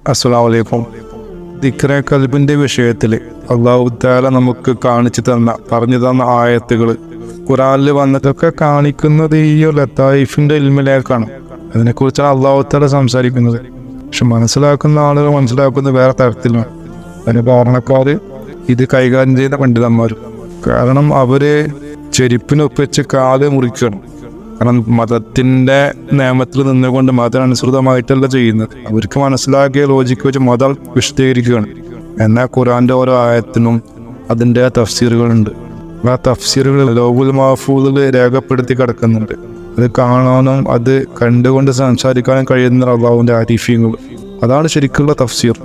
അസ്സലാമു അലൈക്കും. ദിക്റെ ഖൽബിൻ്റെ വിഷയത്തിൽ അല്ലാഹു തആല നമുക്ക് പറഞ്ഞു തന്ന ആയത്തുകൾ ഖുർആനിൽ വന്നതൊക്കെ കാണിക്കുന്നത് ഈ ലത്തായിഫിൻ്റെ ഇൽമിലേക്കാണ്. അതിനെക്കുറിച്ചാണ് അല്ലാഹു തആല സംസാരിക്കുന്നത്. പക്ഷെ മനസ്സിലാക്കുന്ന ആളുകൾ മനസ്സിലാക്കുന്നത് വേറെ തരത്തിലാണ്. അതിന് കാരണക്കാർ ഇത് കൈകാര്യം ചെയ്യുന്ന പണ്ഡിതന്മാരും. കാരണം അവര് ചെരുപ്പിനൊപ്പിച്ച് കാല് മുറിക്കണം. കാരണം മതത്തിൻ്റെ നിയമത്തിൽ നിന്നുകൊണ്ട് മതാനുസൃതമായിട്ടല്ല ചെയ്യുന്നത്. അവർക്ക് മനസ്സിലാക്കിയ ലോജിക്ക് വെച്ച് മതം വിശദീകരിക്കുകയാണ്. എന്നാൽ ഖുർആൻ്റെ ഓരോ ആയത്തിനും അതിൻ്റെ തഫ്സീറുകളുണ്ട്. ആ തഫ്സീറുകൾ ലൗഹുൽ മഹ്ഫൂദിൽ രേഖപ്പെടുത്തി കിടക്കുന്നുണ്ട്. അത് കാണാനും അത് കണ്ടുകൊണ്ട് സംസാരിക്കാനും കഴിയുന്ന അല്ലാഹുവിൻ്റെ ആരിഫീങ്ങൾ. അതാണ് ശരിക്കുള്ള തഫ്സീർ.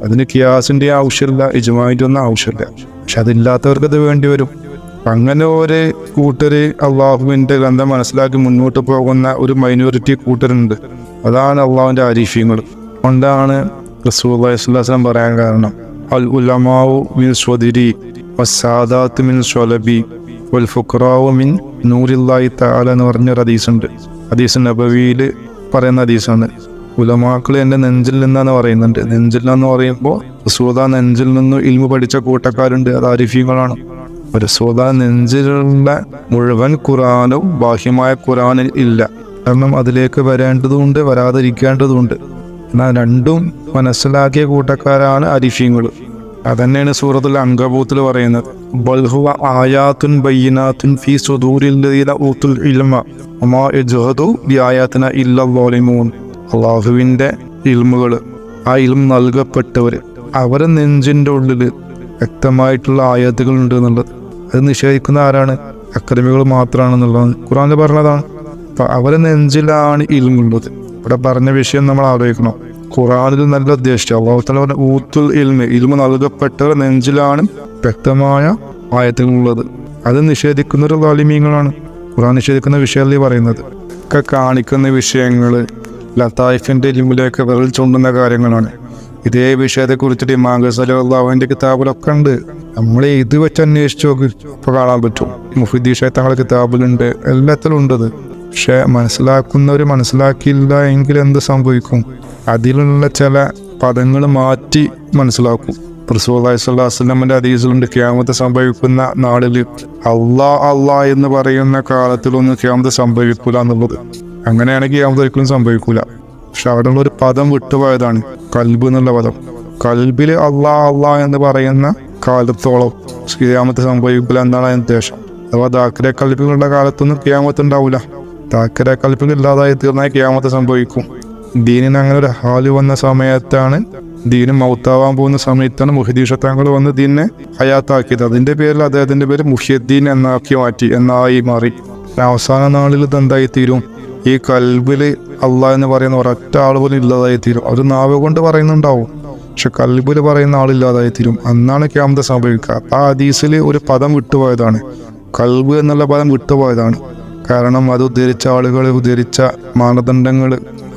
അതിന് ഖിയാസിൻ്റെ ആവശ്യമില്ല, ഇജ്മാഇൻ്റെ ഒന്നും ആവശ്യമില്ല. പക്ഷെ അതില്ലാത്തവർക്ക് അത് വേണ്ടി വരും. അങ്ങനെ ഒരു കൂട്ടര് അള്ളാഹുവിൻ്റെ ഗ്രന്ഥം മനസ്സിലാക്കി മുന്നോട്ട് പോകുന്ന ഒരു മൈനോറിറ്റി കൂട്ടരുണ്ട്. അതാണ് അള്ളാഹുവിൻ്റെ ആരിഫീങ്ങൾ. കൊണ്ടാണ് റസൂലുള്ളാഹി സ്വല്ലല്ലാഹു അലൈഹി വസല്ലം പറയാൻ കാരണം അൽ ഉലമാഉ മിൻ സ്വദിരി വസ്സാദാത്തു മിൻ സ്വലബി വൽ ഫുഖറാഉ മിൻ നൂറില്ലാഹി തആല എന്ന് പറഞ്ഞൊരു ഹദീസുണ്ട്. ഹദീസ് നബവിയിൽ പറയുന്ന ഹദീസാണ്. ഉലമാക്കൾ എൻ്റെ നെഞ്ചിൽ നിന്നാണ് പറയുന്നുണ്ട്. നെഞ്ചിൽ നിന്ന് പറയുമ്പോൾ റസൂലുള്ളാഹി നെഞ്ചിൽ നിന്ന് ഇൽമു പഠിച്ച കൂട്ടക്കാരുണ്ട്. അത് ആരിഫീങ്ങളാണ്. റസൂലുള്ളാഹി നെഞ്ചിലുള്ള മുഴുവൻ ഖുർആനും ബാഹ്യമായ ഖുർആനിൽ ഇല്ല. കാരണം അതിലേക്ക് വരേണ്ടതുണ്ട്, വരാതിരിക്കേണ്ടതുണ്ട്. എന്നാൽ രണ്ടും മനസ്സിലാക്കിയ കൂട്ടക്കാരാണ് ആരിഫീങ്ങൾ. അതന്നെയാണ് സൂറത്തുൽ അൻകബൂത്തിൽ പറയുന്നത്. ബൽഹുവ ആയാത്തുൻ ബയ്യിനാത്തുൻ ഫീ സുദൂരില്ലദീന ഊതുൽ ഇൽമ വമാ യജ്ഹദു ബിആയാതിനാ ഇല്ലൽ ളാലിമൂൻ. അല്ലാഹുവിൻ്റെ ഇൽമുകൾ, ആ ഇൽമു നൽകപ്പെട്ടവർ, അവരെ നെഞ്ചിൻ്റെ ഉള്ളിൽ വ്യക്തമായിട്ടുള്ള ആയത്തുകൾ ഉണ്ട് എന്നുള്ളത്. അത് നിഷേധിക്കുന്ന ആരാണ്? അക്രമികൾ മാത്രമാണെന്നുള്ളതാണ് ഖുർആനിൽ പറഞ്ഞതാണ്. അപ്പം അവരെ നെഞ്ചിലാണ് ഇൽമുള്ളത്. ഇവിടെ പറഞ്ഞ വിഷയം നമ്മൾ ആലോചിക്കണം. ഖുർആനിൽ നല്ല ഉദ്ദേശിച്ചു അല്ലാഹു തആല പറഞ്ഞ ഊത്തുൽ ഇൽമു നൽകപ്പെട്ടവർ നെഞ്ചിലാണ് വ്യക്തമായ ആയത്തുകളുള്ളത്. അത് നിഷേധിക്കുന്നൊരു ളാലിമീങ്ങളാണ്. ഖുർആൻ നിഷേധിക്കുന്ന വിഷയമല്ലേ പറയുന്നത്. ഒക്കെ കാണിക്കുന്ന വിഷയങ്ങൾ ലത്തായിഫിൻ്റെ ഇൽമിലേക്ക് വിരൽ ചൂണ്ടുന്ന കാര്യങ്ങളാണ്. ഇതേ വിഷയത്തെക്കുറിച്ചിട്ട് ഇമാം ഗസാലി റളിയല്ലാഹുവിൻ്റെ കിതാബിലൊക്കെ ഉണ്ട്. നമ്മൾ ഇത് വെച്ച് അന്വേഷിച്ച് നോക്ക്, ഇപ്പോൾ കാണാൻ പറ്റും. മുഫീദി ശൈഖ് കിതാബിലുണ്ട്, എല്ലാത്തിലും ഉണ്ടത്. പക്ഷെ മനസ്സിലാക്കുന്നവർ മനസ്സിലാക്കിയില്ല എങ്കിൽ എന്ത് സംഭവിക്കും? അതിലുള്ള ചില പദങ്ങൾ മാറ്റി മനസ്സിലാക്കും. റസൂലുള്ളാഹി സ്വല്ലല്ലാഹു അലൈഹി വസല്ലമയുടെ ഹദീസിലുണ്ട് ഖിയാമത്ത് സംഭവിക്കുന്ന നാളിൽ അല്ലാ എന്ന് പറയുന്ന കാലത്തിലൊന്നും ഖിയാമത്ത് സംഭവിക്കൂല എന്നുള്ളത്. അങ്ങനെയാണെങ്കിൽ ഖിയാമത്ത് ഒരിക്കലും സംഭവിക്കൂല. പക്ഷെ അവിടെ ഉള്ളൊരു പദം വിട്ടുപോയതാണ്, കൽബ് എന്നുള്ള പദം. കൽബിൽ അല്ലാ എന്ന് പറയുന്ന കാലത്തോളം ഖിയാമത്ത് സംഭവിക്കില്ല എന്നാണ് അതിന് ഉദ്ദേശം. അഥവാ ദാക്കിരെ കൽബിലുള്ള കാലത്തൊന്നും ഖിയാമത്ത് ഉണ്ടാവില്ല. ദാക്കിരെ കൽബിൽ ഇല്ലാതായി തീർന്നാൽ ഖിയാമത്ത് സംഭവിക്കും. ദീനിന് അങ്ങനെ ഒരു ഹാല് വന്ന സമയത്താണ്, ദീന് മൗത്താവാൻ പോകുന്ന സമയത്താണ് മുഹ്യിദ്ദീൻ തങ്ങൾ വന്ന് ദീനിനെ ഹയാത്താക്കിയത്. അതിൻ്റെ പേരിൽ അദ്ദേഹത്തിൻ്റെ പേര് മുഹ്യിദ്ദീൻ എന്നായി മാറി. അവസാന നാളിൽ ഇത് എന്തായി തീരും? ഈ കൽബിൽ അള്ളാഹ് എന്ന് പറയുന്ന ഒരൊറ്റ ആൾ പോലും ഇല്ലാതായി തീരും. ഒരു നാവ് കൊണ്ട് പറയുന്നുണ്ടാവും, പക്ഷെ കൽബിൽ പറയുന്ന ആളില്ലാതായി തീരും. അന്നാണ് ഖിയാമത്ത് സംഭവിക്കുക. ആ ഹദീസിൽ ഒരു പദം വിട്ടുപോയതാണ്, കൽബ് എന്നുള്ള പദം വിട്ടുപോയതാണ്. കാരണം അത് ഉദ്ധരിച്ച ആളുകൾ ഉദ്ധരിച്ച മാനദണ്ഡങ്ങൾ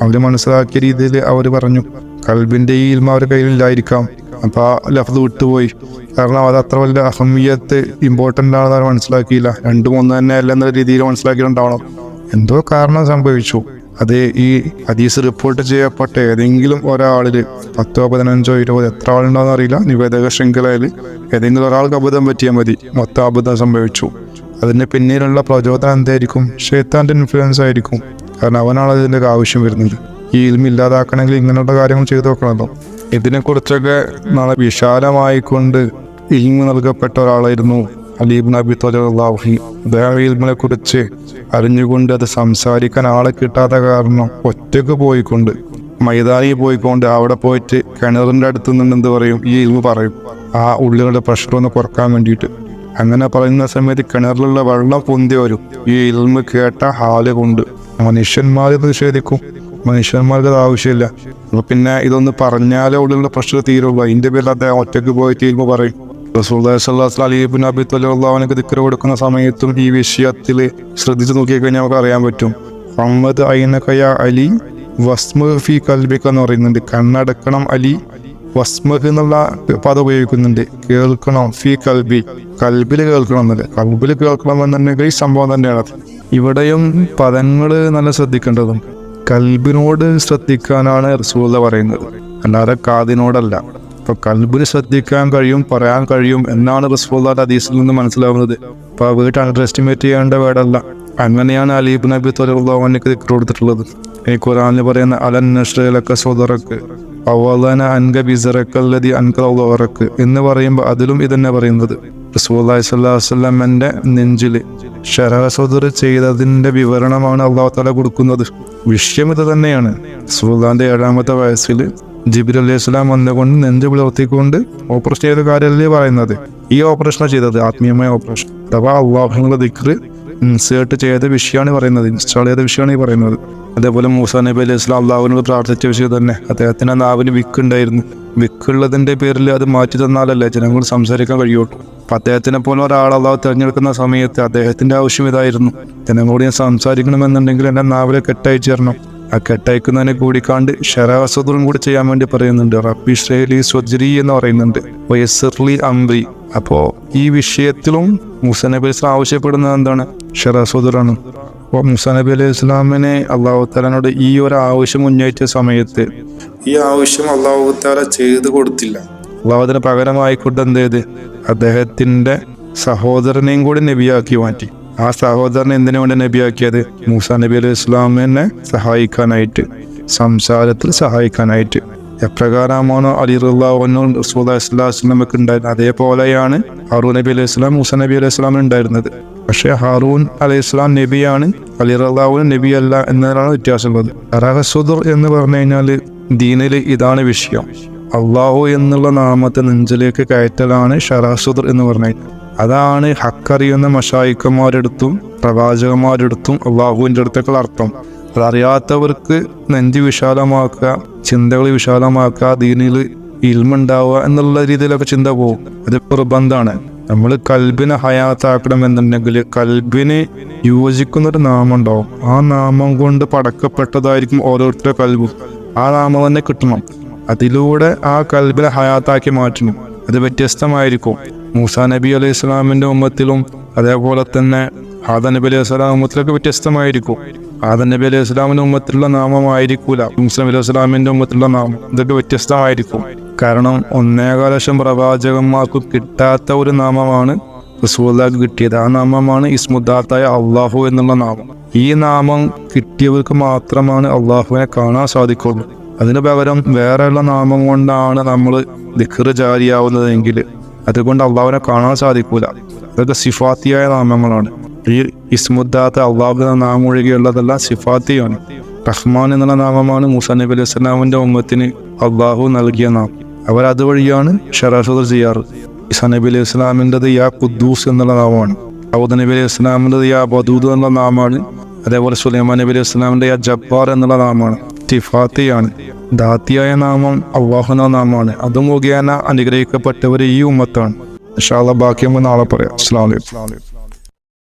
അവർ മനസ്സിലാക്കിയ രീതിയിൽ അവർ പറഞ്ഞു. കൽബിൻ്റെ ഈ ഇൽമ അവരുടെ കയ്യിലില്ലായിരിക്കാം. അപ്പോൾ ആ ലഫ്ദ് വിട്ടുപോയി. കാരണം അത് അത്ര വലിയ അഹമ്മിയത്ത് ഇമ്പോർട്ടൻ്റ് ആണെന്ന് അവർ മനസ്സിലാക്കിയില്ല. രണ്ടും ഒന്ന് തന്നെ അല്ല എന്ന രീതിയിൽ മനസ്സിലാക്കിയിട്ടുണ്ടാവണം. എന്തോ കാരണം സംഭവിച്ചു. അത് ഈ ഹദീസ് റിപ്പോർട്ട് ചെയ്യപ്പെട്ട ഏതെങ്കിലും ഒരാളിൽ 10, 15, 20 എത്ര ആളുണ്ടാവുന്ന അറിയില്ല, നിവേദക ശൃംഖലയിൽ ഏതെങ്കിലും ഒരാൾക്ക് അബദ്ധം പറ്റിയാൽ മതി, മൊത്തം അബദ്ധം സംഭവിച്ചു. അതിന് പിന്നീടുള്ള പ്രചോദനം എന്തായിരിക്കും? ശൈത്താൻ്റെ ഇൻഫ്ലുവൻസ് ആയിരിക്കും. കാരണം അവനാണ് അതിൻ്റെ ആവശ്യം വരുന്നത്. ഈ ഇൽമ ഇല്ലാതാക്കണമെങ്കിൽ ഇങ്ങനെയുള്ള കാര്യങ്ങൾ ചെയ്തു നോക്കണമല്ലോ. ഇതിനെക്കുറിച്ചൊക്കെ നാളെ വിശാലമായിക്കൊണ്ട് ഇൽമ നൽകപ്പെട്ട ഒരാളായിരുന്നു അലി ഇബ്നു അബി ത്വാലിബ് റളിയല്ലാഹു അൻഹു. അദ്ദേഹം ഇൽമിനെ കുറിച്ച് അറിഞ്ഞുകൊണ്ട് അത് സംസാരിക്കാൻ ആളെ കിട്ടാത്ത കാരണം ഒറ്റയ്ക്ക് പോയിക്കൊണ്ട് മൈതാനിയിൽ പോയിക്കൊണ്ട് അവിടെ പോയിട്ട് കിണറിൻ്റെ അടുത്ത് നിന്ന് എന്ത് പറയും? ഈ ഇൽമു പറയും, ആ ഉള്ളിലുള്ള പ്രഷർ ഒന്ന് കുറക്കാൻ വേണ്ടിയിട്ട്. അങ്ങനെ പറയുന്ന സമയത്ത് കിണറിലുള്ള വെള്ളം പൊന്തി വരും. ഈ ഇൽമു കേട്ട ഹാല് കൊണ്ട് മനുഷ്യന്മാരിത് നിഷേധിക്കും. മനുഷ്യന്മാർക്ക് അത് ആവശ്യമില്ല. അപ്പോൾ പിന്നെ ഇതൊന്ന് പറഞ്ഞാലേ ഉള്ളിലുള്ള പ്രഷർ തീരുള്ളൂ. അതിൻ്റെ പേരിൽ അദ്ദേഹം ഒറ്റയ്ക്ക് പോയിട്ട് ഇൽമു പറയും. റസൂലുള്ളാഹി സ്വല്ലല്ലാഹു അലൈഹി വസല്ലം അബി ത്വലിബ് ദിക്ർ കൊടുക്കുന്ന സമയത്തും ഈ വിഷയത്തിൽ ശ്രദ്ധിച്ച് നോക്കിക്കഴിഞ്ഞാൽ നമുക്ക് അറിയാൻ പറ്റും. മുഹമ്മദ് ഐനക യാ അലി വസ്മഹ് ഫി കൽബിക എന്ന് പറയുന്നുണ്ട്. കണ്ണടക്കണം അലി, വസ്മഹ് എന്നുള്ള പദം ഉപയോഗിക്കുന്നുണ്ട്. കേൾക്കണം, ഫി കൽബി, കൽബിൽ കേൾക്കണം എന്നല്ലേ. കൽബിൽ കേൾക്കണം എന്നുണ്ടെങ്കിൽ ഈ സംഭവം തന്നെയാണ്. ഇവിടെയും പദങ്ങൾ നല്ല ശ്രദ്ധിക്കേണ്ടതും. കൽബിനോട് ശ്രദ്ധിക്കാനാണ് റസൂലുള്ളാഹി പറയുന്നത്. അല്ലാതെ കാതിനോടല്ല. ഇപ്പൊ കൽബിന് ശ്രദ്ധിക്കാൻ കഴിയും, പറയാൻ കഴിയും എന്നാണ് റസൂലുള്ളാഹിയുടെ ഹദീസിൽ നിന്ന് മനസ്സിലാവുന്നത്. അപ്പൊ ആ വീട്ട് അണ്ടർ എസ്റ്റിമേറ്റ് ചെയ്യേണ്ട വേടല്ല. അങ്ങനെയാണ് അലി ഇബ്നു അബി ത്വാലിബ് റളിയല്ലാഹു അൻഹു ദിക്ർ കൊടുത്തിട്ടുള്ളത്. ഈ ഖുർആനിൽ പറയുന്ന അലൻ നശ്റഹ ലക സദറക അവളന അൻക ബിസറക്കല്ലദി അൻകറ ദഹറക എന്ന് പറയുമ്പോൾ അതിലും ഇതന്നെ പറയുന്നത്. റസൂലുള്ളാഹി സ്വല്ലല്ലാഹു അലൈഹി വസല്ലം എൻ്റെ നെഞ്ചിൽ ശറഹ സദർ ചെയ്തതിൻ്റെ വിവരണമാണ് അല്ലാഹു തആല കൊടുക്കുന്നത്. വിഷയം ഇത് തന്നെയാണ്. റസൂലുള്ളാഹിന്റെ 7ാമത്തെ വയസ്സിൽ ജിബ്രീൽ അലൈഹിസ്സലാം വന്നുകൊണ്ട് നെഞ്ച് പിളർത്തിക്കൊണ്ട് ഓപ്പറേഷൻ ചെയ്ത കാര്യമല്ലേ പറയുന്നത്. ഈ ഓപ്പറേഷൻ ചെയ്തത് ആത്മീയമായ ഓപ്പറേഷൻ, അഥവാ അല്ലാഹുവിന്റെ ദിക്ർ ഇൻസേർട്ട് ചെയ്ത വിഷയമാണ് പറയുന്നത്, ഇൻസ്റ്റാൾ ചെയ്ത വിഷയമാണ് ഈ പറയുന്നത്. അതേപോലെ മൂസാ നബി അലൈഹി സ്വലാം അള്ളാഹുവിനോട് പ്രാർത്ഥിച്ച വിഷയം തന്നെ. അദ്ദേഹത്തിന് നാവിന് വിക്കുണ്ടായിരുന്നു. വിക്കുള്ളതിന്റെ പേരിൽ അത് മാറ്റി തന്നാലല്ലേ ജനങ്ങൾ സംസാരിക്കാൻ കഴിയുള്ളൂ. അപ്പൊ അദ്ദേഹത്തിനെ പോലെ ഒരാൾ അള്ളാഹു തിരഞ്ഞെടുക്കുന്ന സമയത്ത് അദ്ദേഹത്തിന്റെ ആവശ്യം ഇതായിരുന്നു, ജനങ്ങളോട് ഞാൻ സംസാരിക്കണമെന്നുണ്ടെങ്കിൽ എൻ്റെ നാവിലെ കെട്ടയച്ചു തരണം. ആ കെട്ടയക്കുന്നതിനെ കൂടിക്കാണ്ട് ഷറാസദുറും കൂടി ചെയ്യാൻ വേണ്ടി പറയുന്നുണ്ട്. റബ്ബി ഇശ്റഹ് ലി സ്വദ്രി എന്ന് പറയുന്നുണ്ട്, വയസ്സിർ ലി അംരി. അപ്പോ ഈ വിഷയത്തിലും മൂസാ നബി അലൈഹി സ്വലാം ആവശ്യപ്പെടുന്നത് എന്താണ്? ഷറാസദുറാണ്. അപ്പോൾ മൂസാ നബി അലൈഹി സ്വലാമിനെ അള്ളാഹു തആലയോട് ഈ ഒരു ആവശ്യം ഉന്നയിച്ച സമയത്ത് ഈ ആവശ്യം അള്ളാഹു തആല ചെയ്തു കൊടുത്തില്ല. അള്ളാഹു അതിന് പകരമായിക്കൊണ്ട് എന്ത് ചെയ്ത് അദ്ദേഹത്തിന്റെ സഹോദരനെയും കൂടി നബിയാക്കി മാറ്റി. ആ സഹോദരനെ എന്തിനു വേണ്ടി നബിയാക്കിയത്? മൂസാ നബി അലൈഹി സ്വലാമിനെ സഹായിക്കാനായിട്ട്, സംസാരത്തിൽ സഹായിക്കാനായിട്ട്. എപ്രകാരമാണോ അലി റളിയല്ലാഹു അൻഹു റസൂലുള്ളാഹി സ്വല്ലല്ലാഹു അലൈഹി വസല്ലമക്ക് ഉണ്ടായിരുന്നത്, അതേപോലെയാണ് ഹാറൂൻ നബി അലൈഹി സ്വലാം മൂസാ നബി അലൈഹി സ്വലാമിന് ഉണ്ടായിരുന്നത്. പക്ഷേ ഹാറൂൻ അലൈഹി സ്വലാം നബിയാണ്, അലി റളിയല്ലാഹു അൻഹു നബിയല്ല എന്നതാണ് വ്യത്യാസമുള്ളത്. റഹസുദുർ എന്ന് പറഞ്ഞു കഴിഞ്ഞാൽ ദീനിൽ ഇതാണ് വിഷയം. അള്ളാഹു എന്നുള്ള നാമത്തെ നെഞ്ചിലേക്ക് കയറ്റലാണ് ഷറാസുദർ എന്ന് പറഞ്ഞാൽ. അതാണ് ഹക്കറിയുന്ന മശായിക്കന്മാരെടുത്തും പ്രവാചകന്മാരെടുത്തും അള്ളാഹുവിൻ്റെ അടുത്തേക്കുള്ള അർത്ഥം. അതറിയാത്തവർക്ക് നെഞ്ച് വിശാലമാക്കുക, ചിന്തകൾ വിശാലമാക്കുക, ദീനിൽ ഇൽമുണ്ടാവുക എന്നുള്ള രീതിയിലൊക്കെ ചിന്ത പോകും. അത് നിർബന്ധമാണ്. നമ്മൾ കൽബിനെ ഹയാത്താക്കണം എന്നുണ്ടെങ്കിൽ കൽബിന് യോജിക്കുന്നൊരു നാമം ഉണ്ടാവും. ആ നാമം കൊണ്ട് പടക്കപ്പെട്ടതായിരിക്കും ഓരോരുത്തരുടെ കൽബും. ആ നാമം തന്നെ കിട്ടണം. അതിലൂടെ ആ കൽബിനെ ഹയാത്താക്കി മാറ്റണം. അത് വ്യത്യസ്തമായിരിക്കും. മൂസാ നബി അലൈഹി സ്വലാമിൻ്റെ ഉമ്മത്തിലും അതേപോലെ തന്നെ ആദം നബി അലൈഹി സ്വലാം ഉമ്മത്തിലൊക്കെ വ്യത്യസ്തമായിരിക്കും. ആദം നബി അലൈഹി സ്വലാമിൻ്റെ ഉമ്മത്തിലുള്ള നാമമായിരിക്കൂല മൂസാ നബി അലൈഹി സ്വലാമിൻ്റെ ഉമ്മത്തിലുള്ള നാമം. ഇതൊക്കെ വ്യത്യസ്തമായിരിക്കും. കാരണം 1.25 ലക്ഷം പ്രവാചകന്മാർക്കും കിട്ടാത്ത ഒരു നാമമാണ് റസൂലുള്ളാഹിക്ക് കിട്ടിയത്. ആ നാമമാണ് ഇസ്മുദ്ദാത്തായ അള്ളാഹു എന്നുള്ള നാമം. ഈ നാമം കിട്ടിയവർക്ക് മാത്രമാണ് അള്ളാഹുവിനെ കാണാൻ സാധിക്കുള്ളൂ. അതിന് പകരം വേറെയുള്ള നാമം കൊണ്ടാണ് നമ്മൾ ദിക്ർ ജാരിയാവുന്നതെങ്കിൽ അതുകൊണ്ട് അള്ളാഹുവിനെ കാണാൻ സാധിക്കൂല. അതൊക്കെ സിഫാത്തിയായ നാമങ്ങളാണ്. ഈ ഇസ്മുദ്ദാത്ത അള്ളാഹുവിന്റെ നാമം ഒഴികെയുള്ളതെല്ലാം സിഫാത്തിയാണ്. റഹ്മാൻ എന്നുള്ള നാമമാണ് മൂസാ നബി അലൈഹി സ്വലാമിൻ്റെ ഉമ്മത്തിന് അള്ളാഹു നൽകിയ നാമം. അവരതുവഴിയാണ് ഷറാസുദർ ചെയ്യാറ്. ഈസാ നബി അലൈഹി സ്വലാമിൻ്റെത് യാ ഖുദ്ദൂസ് എന്നുള്ള നാമമാണ്. ദാവൂദ് നബി അലൈഹി സ്വലാമിൻ്റെത് യാ വദൂദ് എന്നുള്ള നാമമാണ്. അതേപോലെ സുലൈമാൻ നബി അലൈഹി സ്വലാമിൻ്റെ യാ ജബ്ബാർ എന്നുള്ള നാമമാണ്. സിഫാത്തിയാണ്. ദാത്തിയായ നാമം അള്ളാഹു എന്ന നാമമാണ്. അത് മുഖേന അനുഗ്രഹിക്കപ്പെട്ടവർ ഈ ഉമ്മത്താണ്. ഇൻഷാ അല്ലാഹ് ബാക്കി നമുക്ക് നാളെ പറയാം. അസ്സലാമു അലൈക്കും.